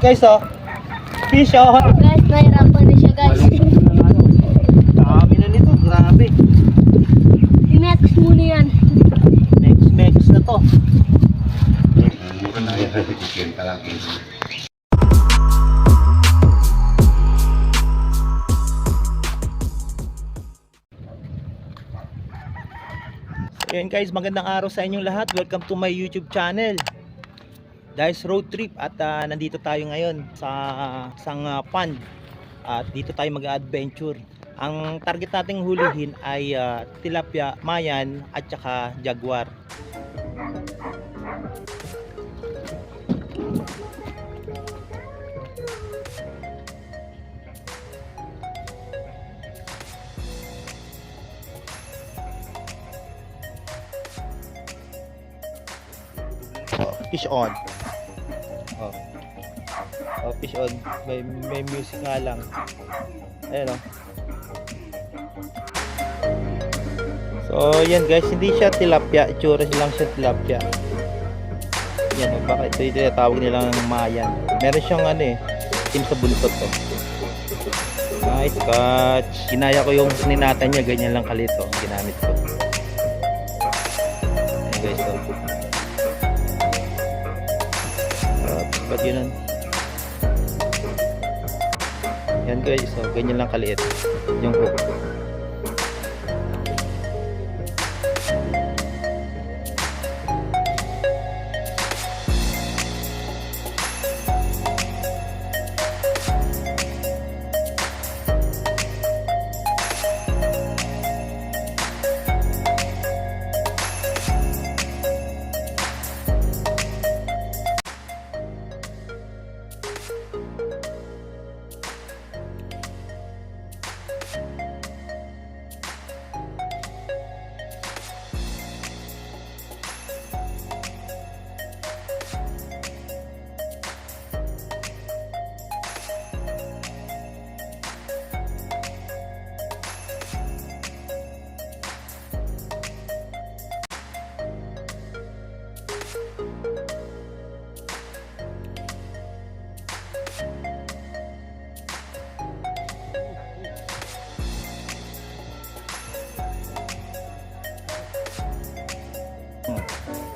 guys oh. Fish oh. Guys, nahirapan na siya guys. Dami na nito, grabe. I-max muna yan. Next na to. Ayan guys, magandang araw sa inyong lahat. Welcome to my YouTube channel. Guys, road trip at nandito tayo ngayon sa isang pond. At dito tayo mag-adventure. Ang target nating hulihin ay tilapia, mayan at saka jaguar. Fish on. Fish on. May music nga lang. Ayan oh. So yan guys, hindi siya tilapia, itsura lang siya tilapia. Yan oh, baka ito tinatawag nilang mayan. Meron siyang ano itim sa buntot to. Nice catch. Ginaya ko yung ninatan niya, ganyan lang kalito ginamit ko. Ayan guys oh. Ba't yun? Yan guys, so ganyan lang kaliit yung hook.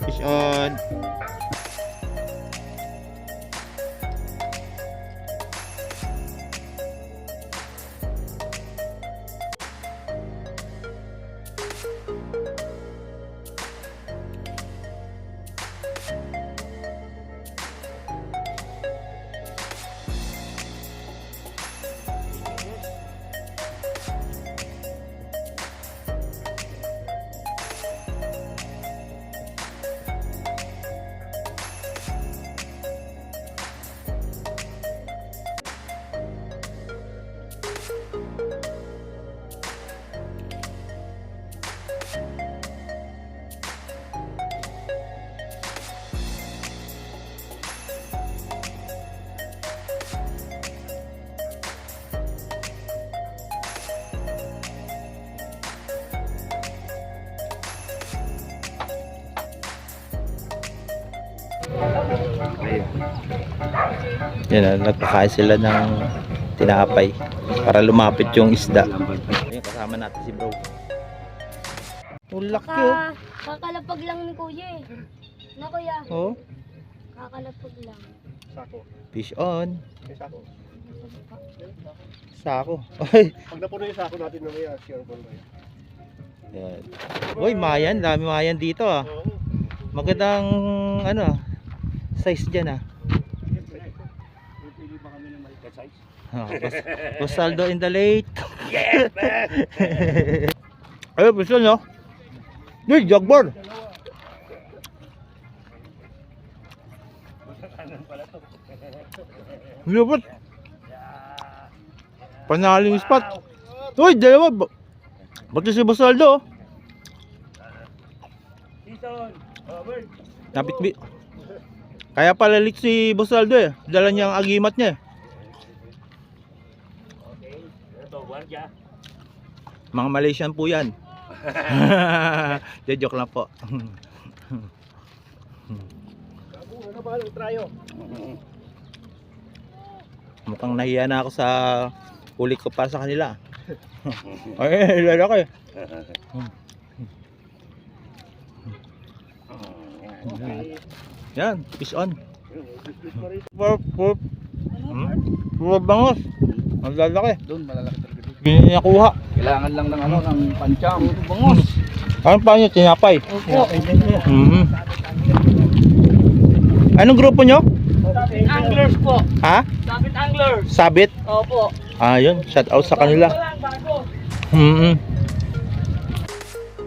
Fish on. Yan, nagpakain sila ng tinapay para lumapit yung isda. Ayun, kasama natin si bro. Ulak yun. Kakalapag lang ni kuya eh. Na kuya? Oh, Kakalapag lang. fish on. Sako. Sako. Ay. Pag napuno yung sako natin mamaya, share ball na yan. Yan. Uy, mayan. Dami mayan dito ah. Magandang ano size dyan ah. Pili ba kami ng maliit size? Bosaldo in the late. Yes, man! Ayun, gusto nyo? Hey, jaguar. Lupot. Panaling spot. Uy, dalawa. Ba't si Bosaldo? Napitbit. Kaya pala lit si Bosaldo eh. Dala niya ang agimat niya eh. Mga Malaysian po yan. Joke lang po. Ano ba? Trayo. Mukhang nahiya na ako sa huli ko para sa kanila. Ay, lalaki. Yan, fish on. Purp, purp. Purp bangos. Ang lalaki. Doon, malalaki talaga doon. Hindi niya nakuha. Kailangan lang ng ano, ng panchang. Bangos. Ano pa niyo? Tinapay? Opo. Anong grupo nyo? Anglers po. Ha? Sabit anglers. Sabit? Opo. Yun. Shout out sa kanila.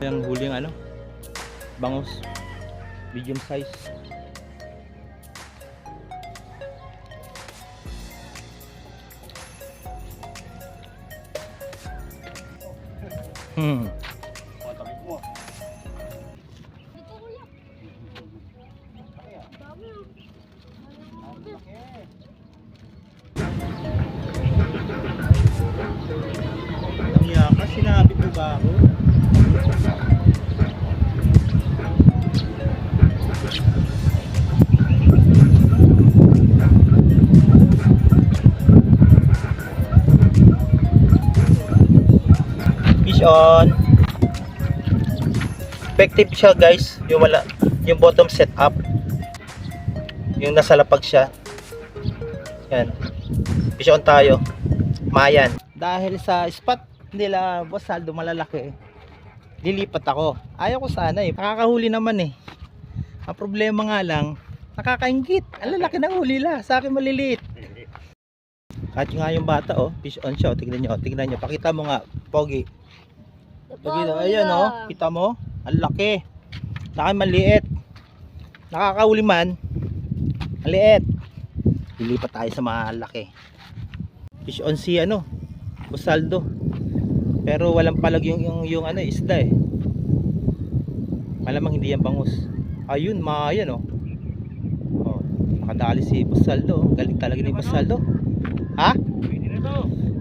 Yung huli yung ano? Bangos. Medium size. Matakit mo. Dito kuya. Dami oh. Ang yaka, sinabi ko ba ako? Fish on. Effective siya guys, yung wala, yung bottom setup. Yung nasa lapag siya. Yan. Fish on tayo. Mayan. Dahil sa spot nila Boss Aldo malalaki, lilipat ako. Ayaw ko sana eh. Nakakahuli naman eh. Ang problema nga lang, nakakaingit. Ang lalaki ng huli la. Sa akin maliliit. Kahit nga yung bata oh, fish on siya. Tignan nyo, tignan nyo. Pakita mo nga, Pogi. Pogi, ayan oh. Kita mo? Ang laki. Sa akin maliit. Nakakahuli man, maliit. Lilipat tayo sa malaki. Fish on si ano, Boss Aldo. Pero walang palag yung ano, isda eh. Malamang hindi yan bangus. Ayun, mayan oh. Oh, nakadali si Boss Aldo. Galing talaga ni Boss Aldo. Ha?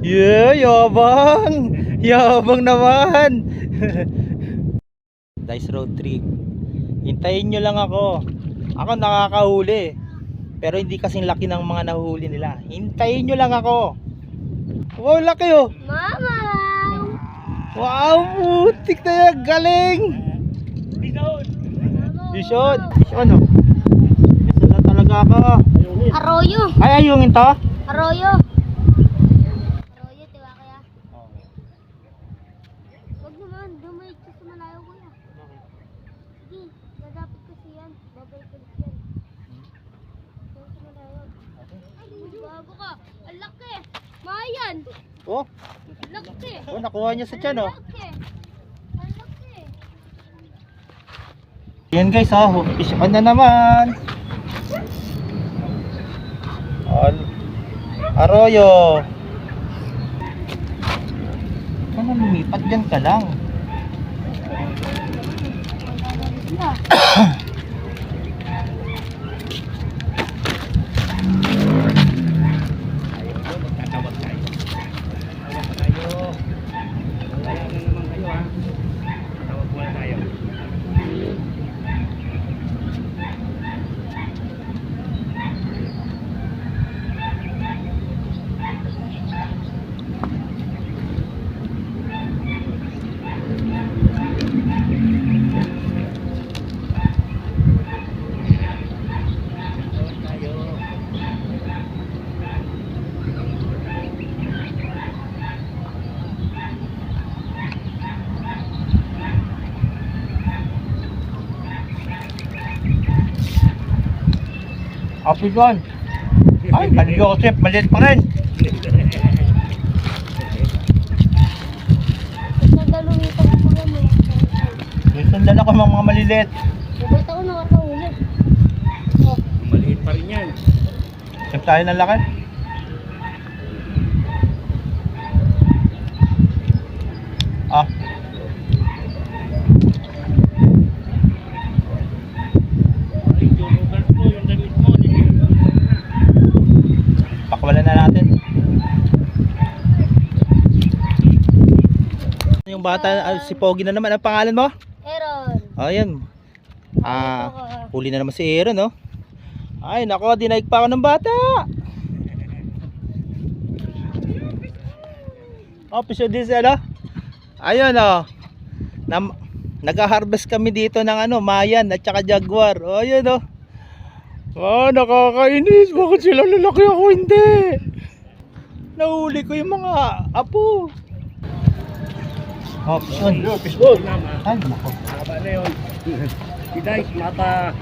Yeah, yabang. Yabang naman. Dice road trip. Hintayin nyo lang ako. Ako nakakahuli. Pero hindi kasing laki ng mga nahuhuli nila. Hintayin nyo lang ako. Wow, laki oh. Mama! Wow, putik na yan. Galing. Bishon. Bishon oh. Bishon na talaga ako. Arroyo! Ay, ayungin to. Arroyo! Arroyo, tiwa kaya? Huwag naman, dumay ka sa malayo kuya. Sige, nadapit kasi yan. Babay ka yan. Doon sa malayo. Ay, bago ka. Ang laki! Mayan! Oh, Ang laki! oh, nakuha niya sa tiyan oh. Ang laki! Ang laki! Yan guys oh, fish on na naman. Arroyo. Ano lumipat dyan ka lang? Happy John. Ay, Mali Joseph, maliit pa rin. Sa dalawang ito ko pa mo. Sundan ako ng mga maliliit. Ba't ako nakakahuli? Oh, Maliit pa rin yan. Siyempre tayo ng laki. Ah. Pakwalan na natin. Yung bata, si Pogi na naman. Ang pangalan mo? Aaron. Ayan. Huli na naman si Aaron, no? Ay, nako, dinaig pa ako ng bata. Oh, piso din siya, no? Ayun, oh. Nag-harvest kami dito ng ano, Mayan at saka Jaguar. Oh, ayun, oh. Oh, nakakainis. Bakit sila lalaki ako hindi? Nahuli ko yung mga apo. Oh, yun. Fishball. Ay, nako. Haba na yun. Kiday, mata.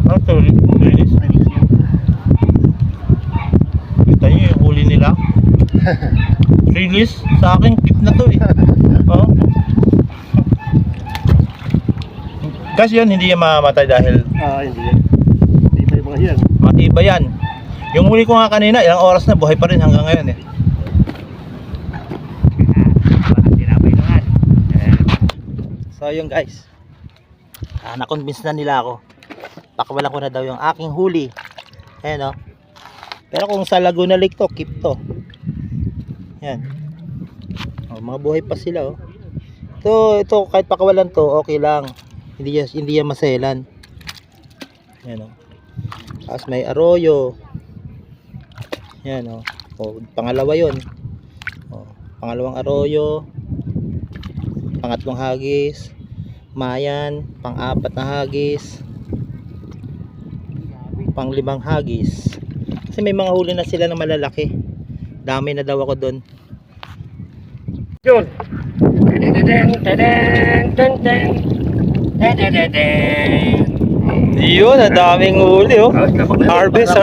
Oh, sorry. Kita nyo yung huli nila. Release. Sa akin, keep na to eh. Oh. Kasi yun, hindi yan mamamatay dahil Hindi yan. Hindi pa yung mga yan. matibay yan. Yung huli ko nga kanina, ilang oras na, buhay pa rin hanggang ngayon eh. So yun guys, na-convince na nila ako. Pakawalan ko na daw yung aking huli. Ayan o. Pero kung sa Laguna Lake to, keep to. Yan. O, mga buhay pa sila oh. Ito kahit pakawalan to, okay lang. Hindi yan maselan. Yan o. Tapos may arroyo. Yan o. O, pangalawa yun. O, pangalawang arroyo. Pangatlong hagis. Mayan. Pang-apat na hagis. Pang-limang hagis. Kasi may mga huli na sila na malalaki. Dami na daw ako doon. Yun. Tadadang, tadang, tadang. Tadadadang. Yun, ang daming huli oh. Harvest.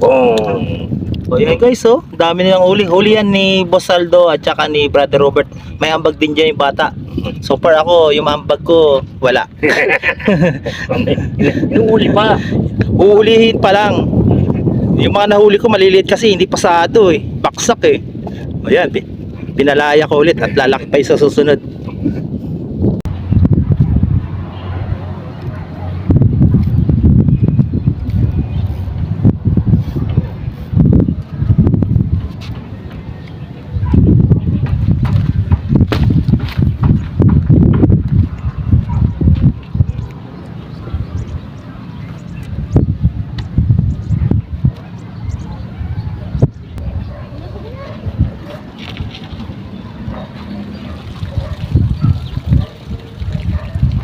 Boom. O yun guys oh, dami nilang huli. Huli yan ni Boss Aldo at saka ni Brother Robert. May ambag din dyan yung bata. So far ako, yung ambag ko, wala. Yung uli pa. Uulihin pa lang. Yung mga nahuli ko maliliit kasi hindi pasado eh. Baksak eh. O yan, pinalaya ko ulit at lalaki pa sa susunod.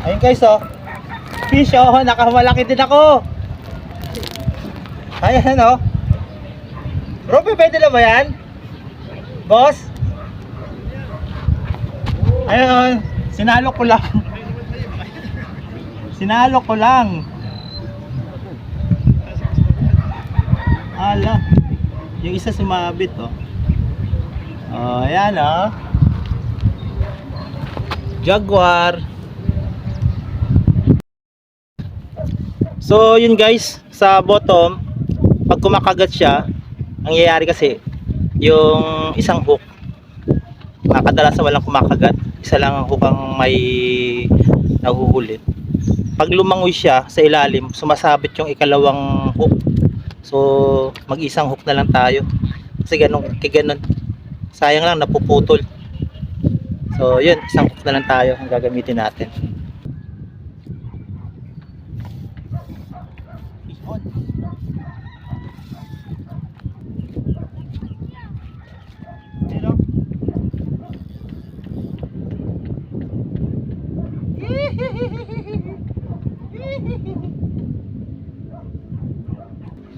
Ayun guys oh. Fish oh, nakamalaki din ako. Ayan oh. Robby, pwede na ba yan? Boss? Ayun, sinalo ko lang. Sinalo ko lang. Ala. Yung isa sumabit oh. Oh, ayan oh. Jaguar. So yun guys, sa bottom, pag kumakagat siya, ang nangyayari kasi, yung isang hook, kadalasan walang kumakagat, isa lang ang hook ang may nahuhuli. Pag lumangoy siya sa ilalim, sumasabit yung ikalawang hook. So mag-isang hook na lang tayo. Kasi ganun, sayang lang, napuputol. So yun, isang hook na lang tayo ang gagamitin natin.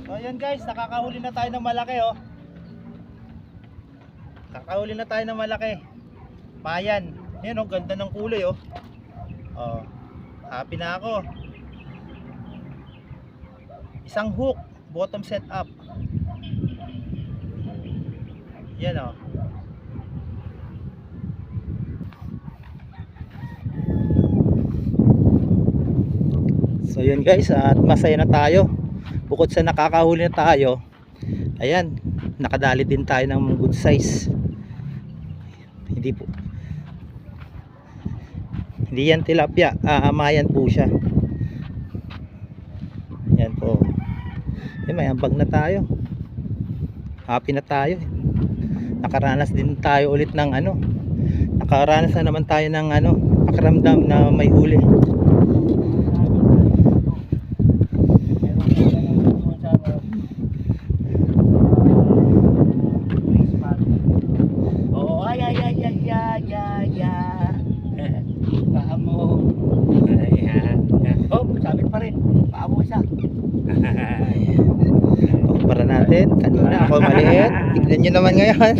So ayan guys, nakakahuli na tayo ng malaki oh. Nakakahuli na tayo ng malaki. Mayan. Ayan oh, ganda ng kulay oh. Oh, happy na ako. Isang hook, bottom set up. Yan oh. So yun guys, at masaya na tayo. Bukod sa nakakahuli na tayo, ayan, nakadali din tayo ng good size. Hindi yan tilapia, Mayan po siya. Yan po. May ambag na tayo. Happy na tayo. Nakaranas din tayo ulit ng ano. Nakaranas na naman tayo ng ano, pakiramdam na may huli. Tignan nyo naman ngayon.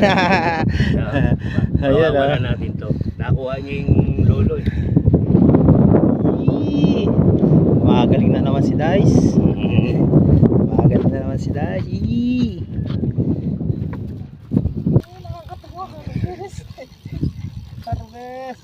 Ayan, Wala oh. natin to. Nakuha niya yung lolo eh. Yee! Magaling na naman si Dice. Magaling na naman si Dice. Yee! Nakakatawa ka. Harvest!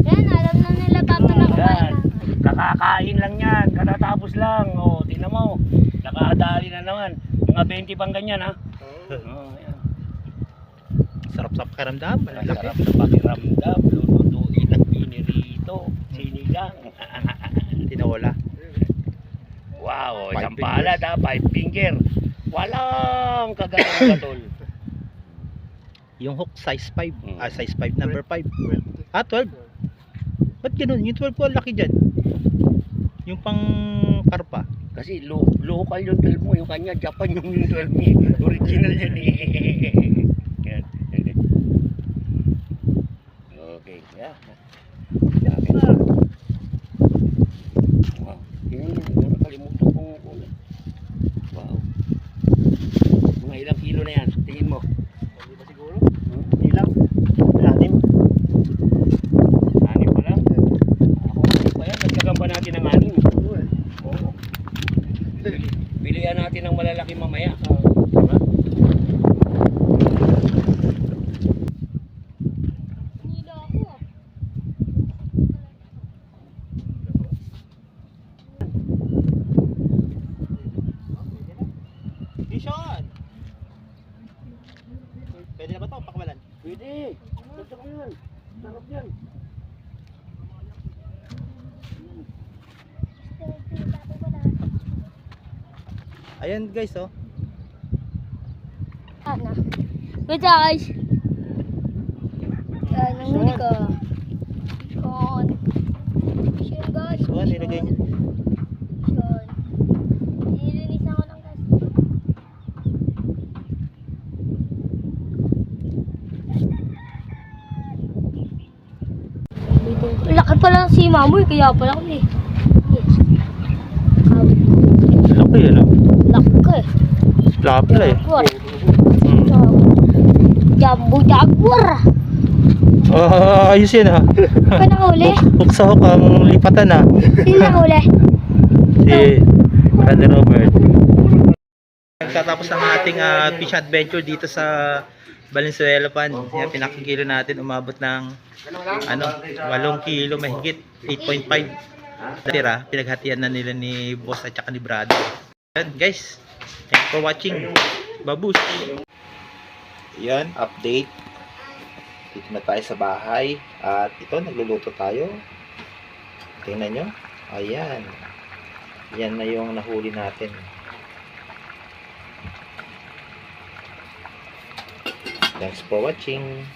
Yan, alam na nila Papa na kumain Yan. na. Kakakain lang yan. Katatapos lang. O, tingnan mo. Nakadali na naman. Mga 20 pang ganyan ha. Oh, yan. Sarap sa pakiramdam. Malalaki. Masarap na pakiramdam. Lulutuin ang pinirito. Sinigang. Tinola. Wow. Five Isang palad ha. 5 finger. Walang kagalang katol. Yung hook size 5. Mm. Size 5, number 5. Ah, 12. Ba't ganun? Yung 12 po ang laki dyan. Yung pang karpa. Kasi local yung 12 mo. Yung kanya, Japan yung 12 niya. Original yan eh. Yan. Okay. Yeah. Wow. Yun, nakalimutan kong kulay. Wow. Mga ilang kilo na yan. Tingin mo. Hindi ba siguro? Hindi lang. Anim. Anim pa lang? Ako anim pa yan. Nagkagamba natin ng anim. Oo. Bilihan natin ng malalaki mamaya. Diba? Nilo ako ah. Vision! Pwede na ba ito? Pakawalan. Pwede. Ganda ko yan. Sarap yan. Ayan guys, oh. Ana. Good guys. Yan, nahuli ko. Yan. Yan guys. So, nilagay niya. Yan. Nilinisan ko lang guys. Laki pala si Mamoy, kaya pala ko eh. Yes. Laki yan, oh. Laki. Lapla eh. Jaguar. Hmm. Jumbo Jaguar. Ayos yan, ah. Ka nahuli? Hook sa hook ang lipatan, ah. Sino nahuli? Si Brother Robert. Nagtatapos ng ating fish adventure dito sa Valenzuela Pan. Yan, pinakikilo natin umabot ng 8 kilo mahigit, 8.5. Tira, pinaghatian na nila ni boss at saka ni brother. Yan guys, thanks for watching. Babush. Yan, update. Dito na tayo sa bahay at ito, nagluluto tayo. Tingnan nyo. Ayan. Yan na yung nahuli natin. Thanks for watching.